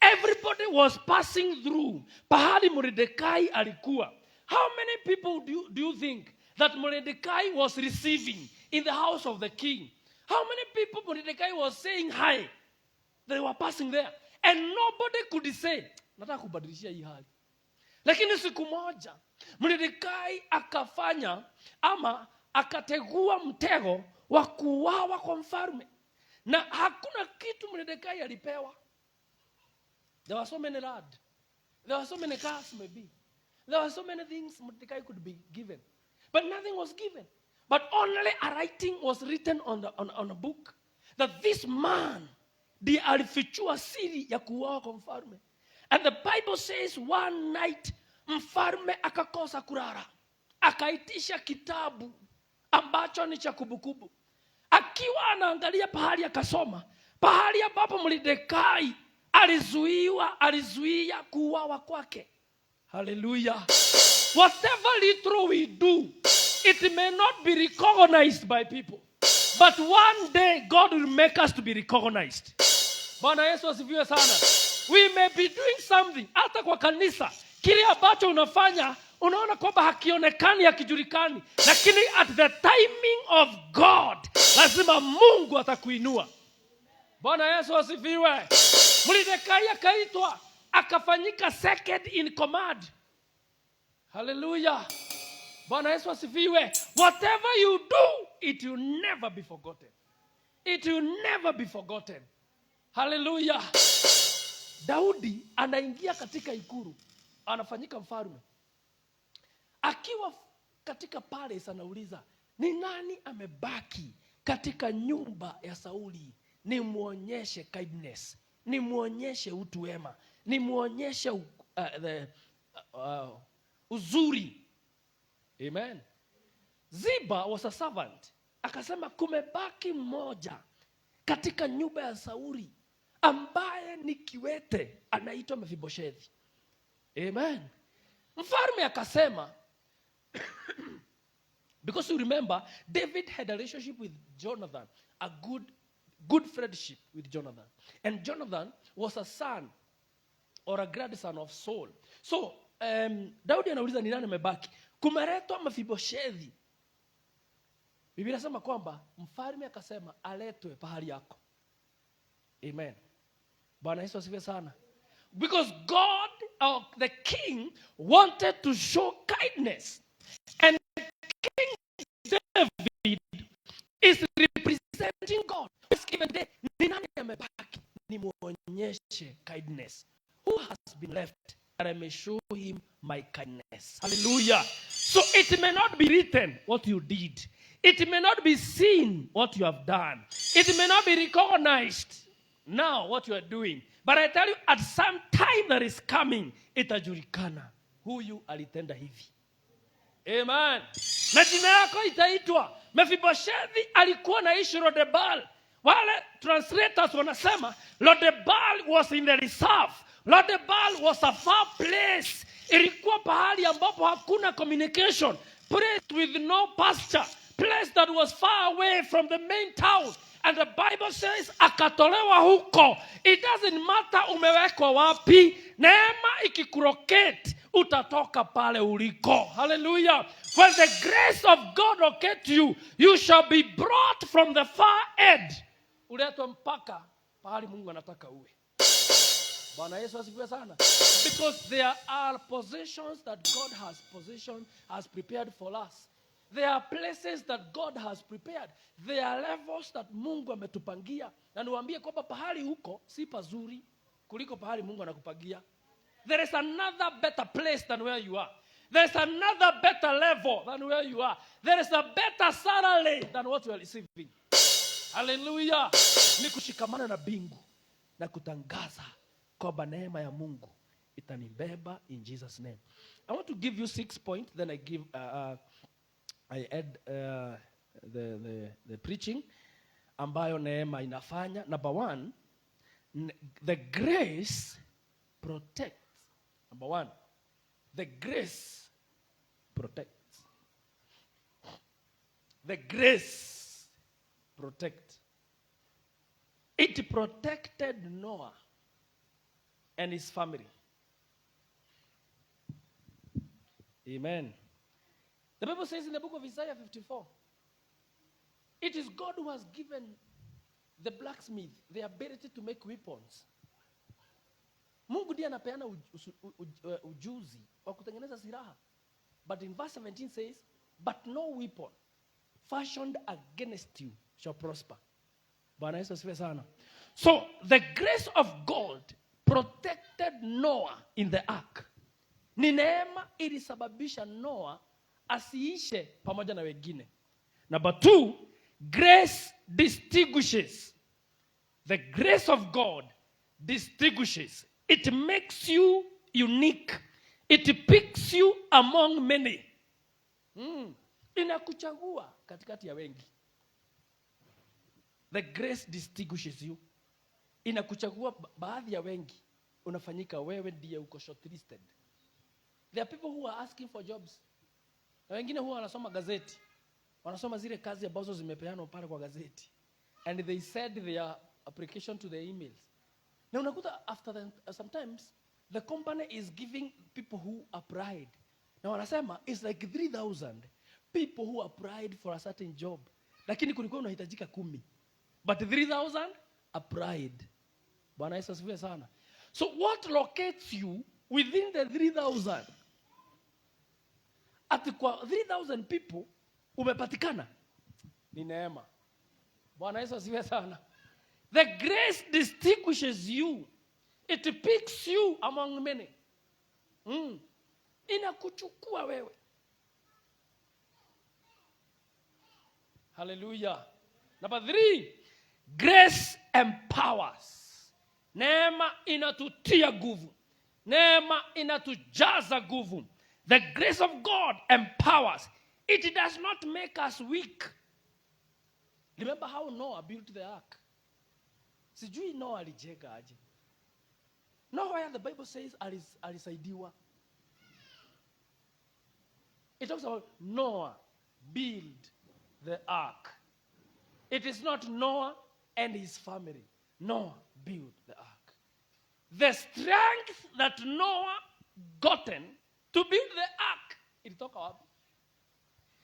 Everybody was passing through. Pahali Mordecai alikuwa. How many people do you think that Mordecai was receiving in the house of the king? How many people Mordecai was saying hi? They were passing there. And nobody could say, nataka kubadilishia hii hali. Lakini siku moja, Mordecai akafanya ama akategua mtego wa kuuawa kwa mfalme. Na hakuna kitu Mordecai alipewa. There were so many land. There were so many cars maybe. There were so many things Mordecai could be given. But nothing was given. But only a writing was written on a book that this man ndiye alifichua siri ya kuuawa kwa mfalme. And the Bible says one night mfalme akakosa kulala. Akaitisha kitabu ambacho ni cha kumbukumbu. Akiwa anaangalia pahali akasoma, pahali ambapo Mordecai alizuia kuuawa kwake. Hallelujah. Whatever little we do, it may not be recognized by people. But one day God will make us to be recognized. Bwana Yesu asifiwe sana. We may be doing something hata kwa kanisa. Kile ambacho unafanya unaona kwamba hakionekani, hakijulikani, lakini at the timing of God lazima Mungu atakuinua. Bwana Yesu asifiwe. Mordecai akaitwa akafanyika second in command. Hallelujah. Bwana Yesu asifiwe. Whatever you do, it will never be forgotten. It will never be forgotten. Hallelujah. Daudi anaingia katika ikulu, anafanyika mfalme. Akiwa katika palace anauliza, ni nani amebaki katika nyumba ya Sauli? Nimuonyeshe kindness, nimuonyeshe utu wema, nimuonyeshe uzuri. Amen. Ziba was a servant. Akasema kumebaki mmoja katika nyumba ya Sauli ambaye ni kiwete, anaitwa Mefiboshethi. Amen. Mfalme akasema because you remember David had a relationship with Jonathan, a good friendship with Jonathan. And Jonathan was a son or a grandson of Saul. So Daudi anauliza ni nani amebaki? Kumeletwa Mefiboshethi. Biblia inasema kwamba mfalme akasema aletwe pahali yako. Amen. Bwana Yesu asifiwe sana. Because God, the king, wanted to show kindness. And King David is representing God. Even day, ni nani amebaki? Nimuonyeshe kindness. Who has been left? And I may show him my kindness. Hallelujah. So it may not be written what you did. It may not be seen what you have done. It may not be recognized now what you are doing. But I tell you, at some time that is coming, itajulikana huyu alitenda hivi. Amen. Na jina yako itaitwa Mefiboshethi alikuwa naishi Lodebal. Wale translators wanasema Lodebal was in the reserve. Lodebal was a far place. Ilikuwa pahali ambapo hakuna communication, place with no pasture, place that was far away from the main town. And the Bible says akatolewa huko. It doesn't matter umewekwa wapi, neema ikikuroketi utatoka pale uliko. Hallelujah. When the grace of God locate you, you shall be brought from the far end, uletwe mpaka pahali Mungu anataka uwe. Bwana Yesu asifiwe sana. Because there are possessions that God has prepared for us. There are places that God has prepared. There are levels that Mungu ametupangia. Na niwaambie kwamba pahali huko si pazuri kuliko pahali Mungu anakupangia. There is another better place than where you are. There is another better level than where you are. There is a better salary than what you are receiving. Hallelujah. Ni kushikamana na bingu na kutangaza kwamba neema ya Mungu itanibeba in Jesus name. I want to give you 6 points, then I add the preaching ambayo neema inafanya. Number 1, the grace protects. Number 1, the grace protects. The grace protects. It protected Noah and his family. Amen. The Bible says in the book of Isaiah 54, it is God who has given the blacksmith the ability to make weapons. Mungu ndiye anapeana ujuzi wa kutengeneza silaha. But in verse 17 says, but no weapon fashioned against you shall prosper. Bwana Yesu asifiwe sana. So the grace of God protected Noah in the ark. Ni neema ilisababisha Noah asiishe pamoja na wengine. Number 2, grace distinguishes. The grace of God distinguishes. It makes you unique. It picks you among many. Inakuchagua katikati ya wengi. The grace distinguishes you. Inakuchagua baadhi ya wengi, unafanyika wewe ndiye uko shortlisted. There are people who are asking for jobs. Na wengine huwa wanasoma gazeti. Wanasoma zile kazi ambazo zimepeanwa pale kwa gazeti. And they send their application to the emails. Na unakuta sometimes the company is giving people who applied. Na wanasema it's like 3,000 people who applied for a certain job. Lakini kulikuwa unahitajika 10. But 3,000 applied. Bwana Yesu asifiwe sana. So what locates you within the 3,000? Ati kwa 3,000 people umepatikana ni neema. Bwana Yesu asifiwe sana. The grace distinguishes you. It picks you among many. Inakuchukua wewe. Hallelujah. Number 3, grace empowers. Neema inatutia nguvu. Neema inatujaza nguvu. The grace of God empowers. It does not make us weak. Remember how Noah built the ark? Sijui Noah alijenga aje. Nowhere the Bible says alisaidiwa. It talks about Noah built the ark. It is not Noah and his family. Noah built the ark. The strength that Noah gotten to build the ark, ilitoka wapi?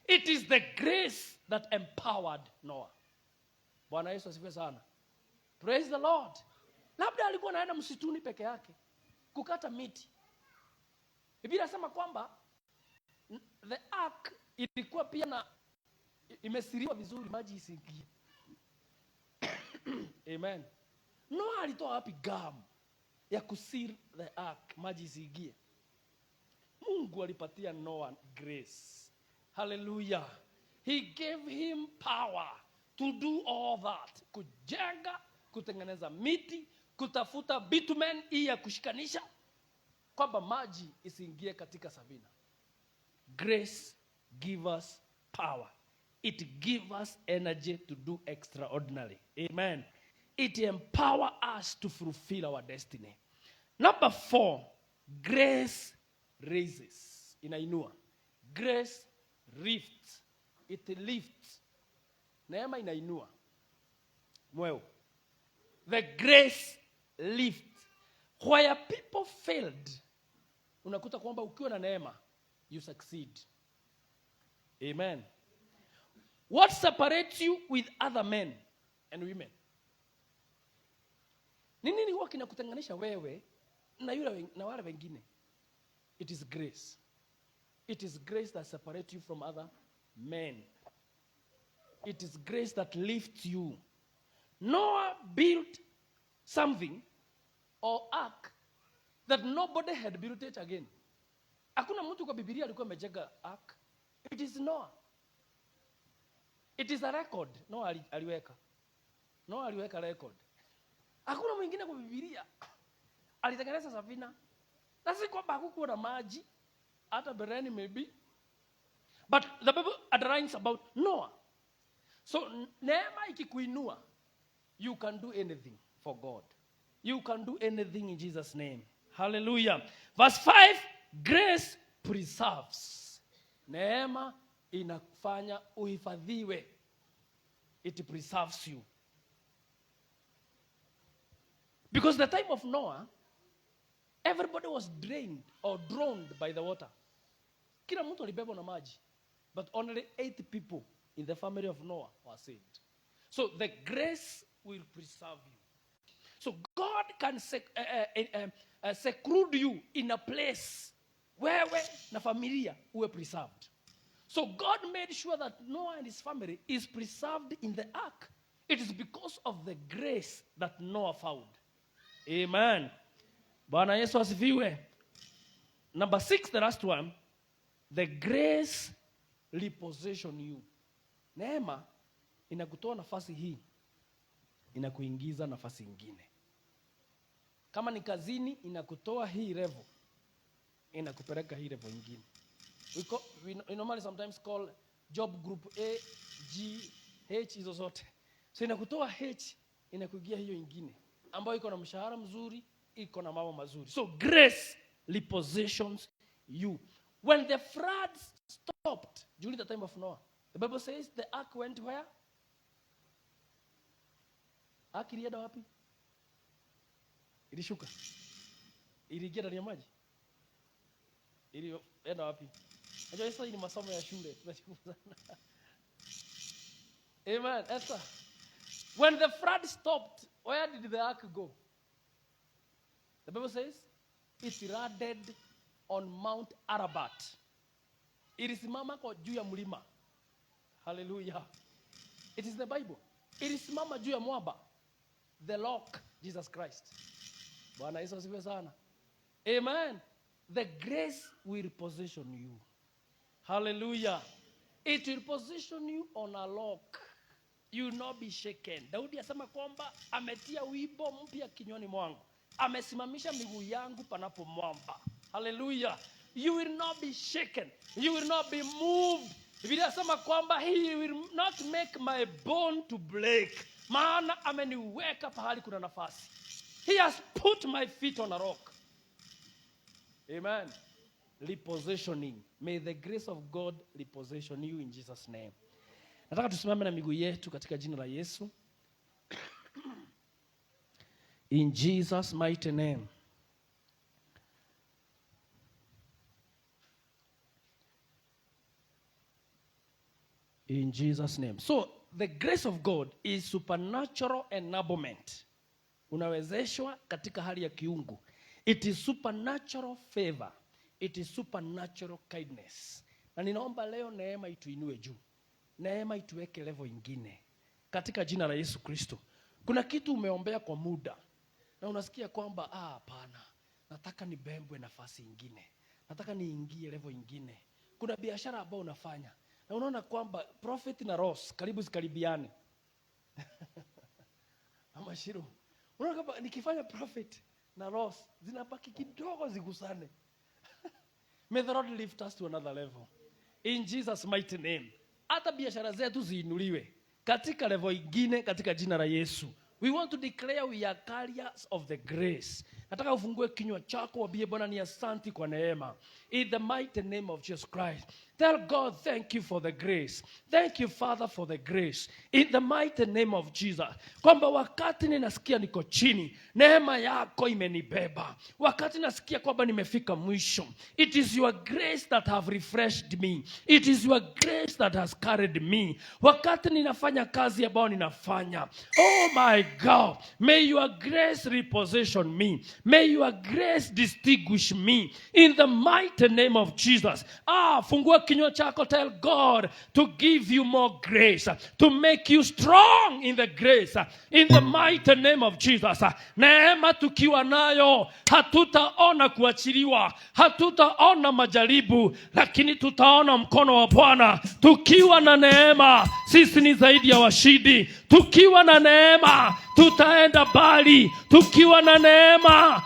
It is the grace that empowered Noah. Bwana Yesu asifiwe sana. Praise the Lord. Labda alikuwa anaenda msituni peke yake kukata miti. Biblia inasema kwamba the ark ilikuwa pia na imesiriwa vizuri maji isiingie. Amen. Noah alitoa wapi gamu ya kusir the ark maji isiingie? Mungu alipatia Noah grace. Hallelujah. He gave him power to do all that. Kujenga, kutengeneza miti, kutafuta bitumen hii ya kushikanisha kwamba maji isiingie katika safina. Grace give us power. it gives us energy to do extraordinary. Amen. It empowers us to fulfill our destiny. Number 4, grace raises. Inainua. Grace lifts. It lifts. Neema inainua. Mweo. The grace lifts. Where people failed, unakuta kwamba ukiwa na neema, you succeed. Amen. What separates you with other men and women? Nini huwa kinakutenganisha wewe na wale wengine? It is grace. It is grace that separates you from other men. It is grace that lifts you. Noah built something or ark that nobody had built it again. Hakuna mtu kwa Biblia alikuwa amejenga ark. It is Noah. It is a record. Noah aliweka record. Hakuna mwingine kwa Biblia alitengeneza safina. Na si kwamba hakukuwa na maji, hata bereni maybe. But the Bible underlines about Noah. So neema ikikuinua, you can do anything for God. You can do anything in Jesus' name. Hallelujah. Verse 5, grace preserves. Neema inafanya uhifadhiwe. It preserves you. Because the time of Noah, everybody was drained or drowned by the water. Kila mtu alibebwa na maji. But only 8 people in the family of Noah were saved. So the grace will preserve you. So God can seclude you in a place where na familia were preserved. So God made sure that Noah and his family is preserved in the ark. It is because of the grace that Noah found. Amen. Bwana Yesu asifiwe. Number 6, the last one. The grace reposition you. Neema inakutoa nafasi hii, inakuingiza nafasi nyingine. Kama ni kazini, inakutoa hii level, inakupeleka hii level nyingine. We normally sometimes call job group A, G, H hizo zote. So inakutoa H, inakuingia hiyo nyingine ambayo iko na mshahara mzuri, iko na mambo mazuri. So grace repositions you. When the floods stopped during the time of Noah, the Bible says the ark went where? Ark ilienda wapi? Ilishuka. Iliingia ndani ya maji. Ilienda wapi? Unajua hizo ni masomo ya shule tunajifunza. Amen. Esther. When the flood stopped, where did the ark go? The Bible says it landed on Mount Arabat. Ilisimama kwa juu ya mlima. Hallelujah. It is the Bible. Ilisimama juu ya mwamba. The rock, Jesus Christ. Bwana Yesu asifiwe sana. Amen. The grace will position you. Hallelujah. It will position you on a rock. You will not be shaken. Daudi asema kwamba ametia wimbo mpya kinywani mwangu. Amesimamisha miguu yangu panapo mwamba. Hallelujah. You will not be shaken. You will not be moved. Biblia inasema kwamba he will not make my bone to break. Maana ameniweka pahali kuna nafasi. He has put my feet on a rock. Amen. Repositioning. May the grace of God reposition you in Jesus' name. Nataka tusimame na miguu yetu katika jina la Yesu. In Jesus' mighty name. In Jesus' name. So, the grace of God is supernatural enablement. Unawezeshwa katika hali ya kiungu. It is supernatural favor. It is supernatural kindness. Na ninaomba leo neema ituinue juu. Neema ituweke level ingine. Katika jina la Yesu Kristo. Kuna kitu umeombea kwa muda. Na unasikia kwamba, hapana. Nataka nibembwe nafasi ingine. Nataka niingie level ingine. Kuna biashara ambayo unafanya. Na unaona kwamba profit na loss karibu zikaribiane. Ama Shiro. Unaona kwamba nikifanya profit na loss zinabaki kidogo zigusane. May the Lord lift us to another level. In Jesus' mighty name. hata biashara zetu ziinuliwe katika level ingine katika jina la Yesu. We want to declare we are carriers of the grace. Nataka ufungue kinywa chako waambie Bwana ni asante kwa neema. In the mighty name of Jesus Christ. Tell God thank you for the grace. Thank you Father for the grace. In the mighty name of Jesus. Kwamba wakati ninasikia niko chini, neema yako imenibeba. Wakati nasikia kwamba nimefika mwisho, it is your grace that have refreshed me. It is your grace that has carried me. Wakati ninafanya kazi ambayo ninafanya, oh my God, may your grace reposition me. May your grace distinguish me. In the mighty name of Jesus. Fungua kinywa chako, tell God to give you more grace, to make you strong in the grace. In the mighty name of Jesus. Neema tukiwa nayo, hatutaona kuachiliwa, hatutaona majaribu, lakini tutaona mkono wa Bwana. Tukiwa na neema, sisi ni zaidi ya washindi. Tukiwa na neema, tutaenda mbali. Tukiwa na neema,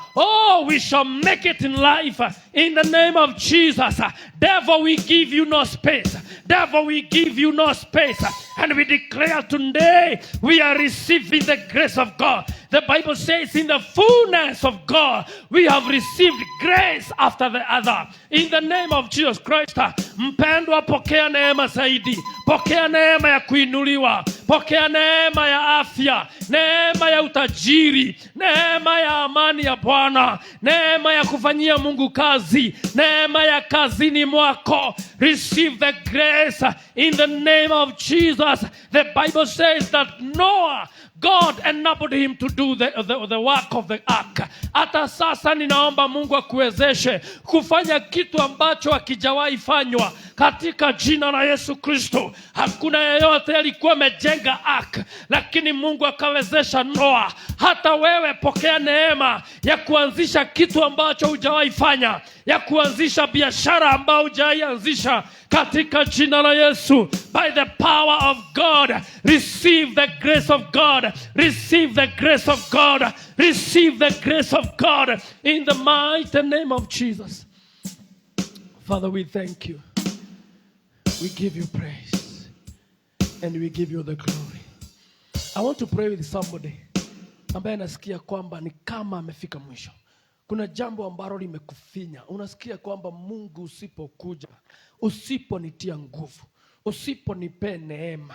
we shall make it in life. In the name of Jesus. Devil, we give you no space. Devil, we give you no space. And we declare today, we are receiving the grace of God. The Bible says in the fullness of God, we have received grace after the other. In the name of Jesus Christ. Mpendwa, pokea neema zaidi. Pokea neema ya kuinuliwa. Pokea neema ya afya. Neema ya utajiri. Neema ya amani ya Bwana. Neema ya kufanyia Mungu kazi. Neema ya kazini mwako. Receive the grace in the name of Jesus. The Bible says that Noah, God enabled him to do the work of the ark. Hata sasa ninaomba Mungu akuwezeshe kufanya kitu ambacho hakijawahi fanywa katika jina la Yesu Kristo. Hakuna yeyote alikuwa amejenga ark, lakini Mungu akawezesha Noah. Hata wewe pokea neema ya kuanzisha kitu ambacho hujawahi fanya, ya kuanzisha biashara ambayo hujawahi anzisha katika jina la Yesu. By the power of God, receive the grace of God. Receive the grace of God. Receive the grace of God in the mighty name of Jesus. Father, we thank you. We give you praise and we give you the glory. I want to pray with somebody ambaye nasikia kwamba ni kama amefika mwisho. Kuna jambo ambalo limekufinya. Unasikia kwamba Mungu usipokuja, usiponitia nguvu, usiponipe neema,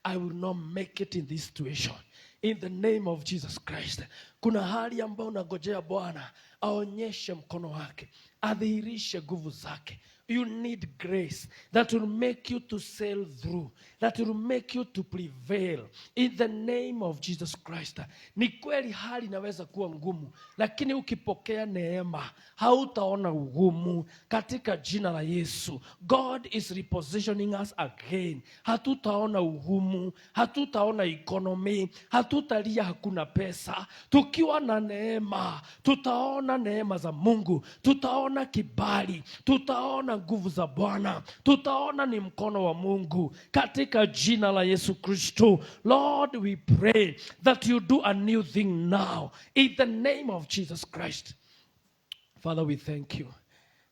I will not make it in this situation. In the name of Jesus Christ. Kuna hali ambayo unangojea Bwana aonyeshe mkono wake, adhihirishe nguvu zake. You need grace that will make you to sail through, that will make you to prevail. In the name of Jesus Christ. Ni kweli hali inaweza kuwa ngumu, lakini ukipokea neema, hautaona ugumu katika jina la Yesu. God is repositioning us again. Hatutaona ugumu, hatutaona economy, hatutalia hakuna pesa. Tukiwa na neema, tutaona neema za Mungu, tutaona kibali, tutaona nguvu za Bwana, tutaona ni mkono wa Mungu katika jina la Yesu Kristo. Lord, we pray that you do a new thing now in the name of Jesus Christ. Father, we thank you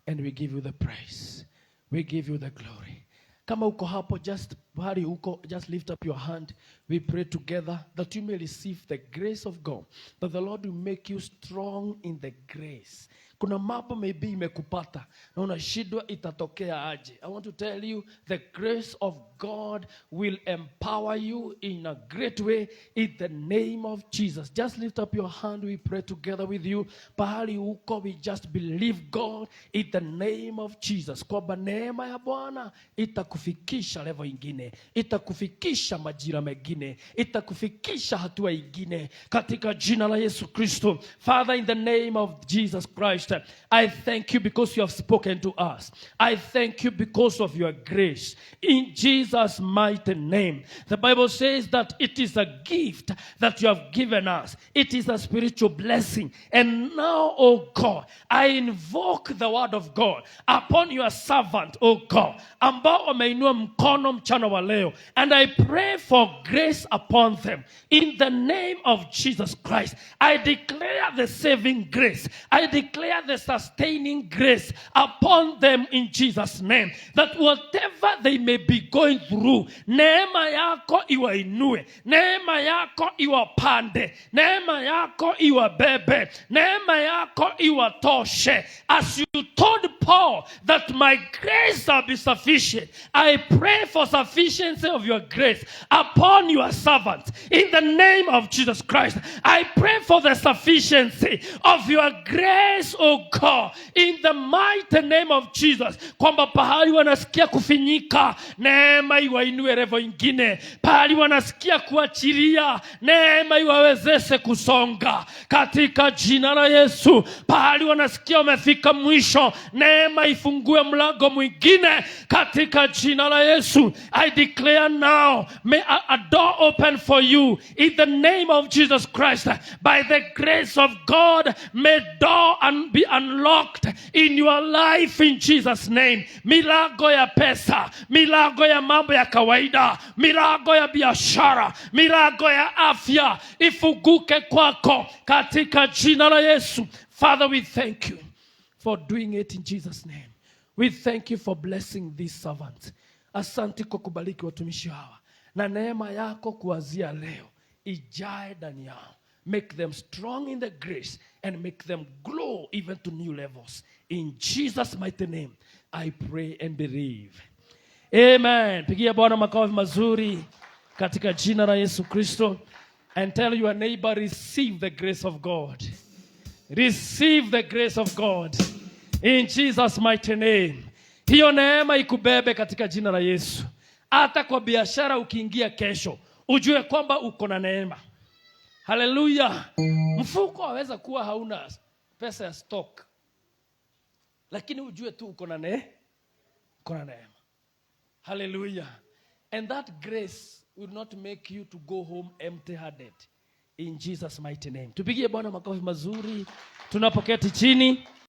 and we give you the praise. We give you the glory. Kama uko hapo, just bali uko, just lift up your hand. We pray together that you may receive the grace of God, that the Lord will make you strong in the grace. Kuna mambo maybe imekupata na unashindwa itatokea aje. I want to tell you, the grace of God will empower you in a great way in the name of Jesus. Just lift up your hand. We pray together with you. Pahali uko, we just believe God in the name of Jesus. Kwa neema ya Bwana itakufikisha level ingine, itakufikisha majira mengine, itakufikisha hatua ingine katika jina la Yesu Kristo. Father, in the name of Jesus Christ, I thank you because you have spoken to us. I thank you because of your grace. In Jesus' mighty name. The Bible says that it is a gift that you have given us. It is a spiritual blessing. And now, oh God, I invoke the word of God upon your servant, oh God, ambao ameinua mkono mchana wa leo. And I pray for grace upon them. In the name of Jesus Christ, I declare the saving grace. I declare the sustaining grace upon them in Jesus' name. That whatever they may be going through, neema yako iwainue, neema yako iwapande, neema yako iwabebe, neema yako iwatoshe. As you told Paul that my grace shall be sufficient, I pray for sufficiency of your grace upon your servants. In the name of Jesus Christ, I pray for the sufficiency of your grace, oh God, in the mighty name of Jesus. Kwamba pahali wanasikia kufinyika, neema iwainue revo ingine. Pahali wanasikia kuachilia, neema iwawezeshe kusonga katika jina la Yesu. Pahali wanasikia wamefika mwisho, neema ifungue mlango mwingine katika jina la Yesu. I declare now, may a door open for you in the name of Jesus Christ. By the grace of God, may door be unlocked in your life in Jesus' name. Milango ya pesa, milango ya mambo ya kawaida, milango ya biashara, milango ya afya ifunguke kwako katika jina la Yesu. Father, we thank you for doing it in Jesus' name. We thank you for blessing these servants. Asante kwa kubariki watumishi hawa. Na neema yako kuanzia leo ijae ndani yao. Make them strong in the grace and make them glow even to new levels. In Jesus' mighty name, I pray and believe. Amen. Pigia Bwana makofi mazuri katika jina la Yesu Kristo. And tell your neighbor, receive the grace of God. Receive the grace of God. In Jesus' mighty name. Hiyo neema ikubebe katika jina la Yesu. Hata kwa biashara ukiingia kesho, ujue kwamba uko na neema. Hallelujah. Mfuko waweza kuwa hauna pesa ya stock, lakini ujue tu uko na neema. Hallelujah. And that grace will not make you to go home empty-handed. In Jesus' mighty name. Tupigie Bwana makofi mazuri tunapoketi chini.